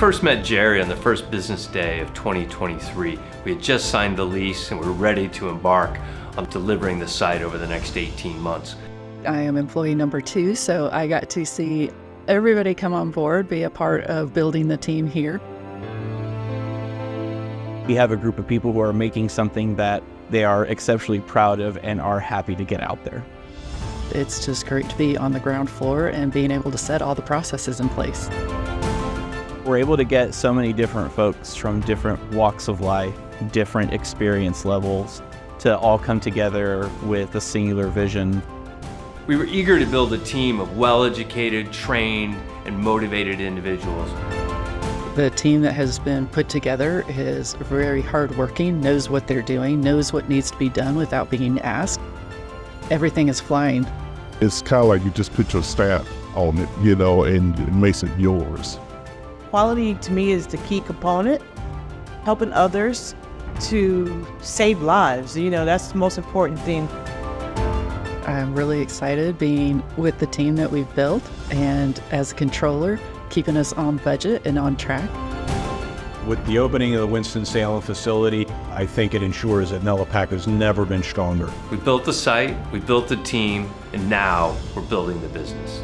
first met Jerry on the first business day of 2023, we had just signed the lease and we were ready to embark on delivering the site over the next 18 months. I am employee number 2, so I got to see everybody come on board, be a part of building the team here. We have a group of people who are making something that they are exceptionally proud of and are happy to get out there. It's just great to be on the ground floor and being able to set all the processes in place. We're able to get so many different folks from different walks of life, different experience levels, to all come together with a singular vision. We were eager to build a team of well-educated, trained, and motivated individuals. The team that has been put together is very hardworking, knows what they're doing, knows what needs to be done without being asked. Everything is flying. It's kind of like you just put your stamp on it, and it makes it yours. Quality to me is the key component, helping others to save lives. That's the most important thing. I'm really excited being with the team that we've built, and as a controller, keeping us on budget and on track. With the opening of the Winston-Salem facility, I think it ensures that Nelipak has never been stronger. We built the site, we built the team, and now we're building the business.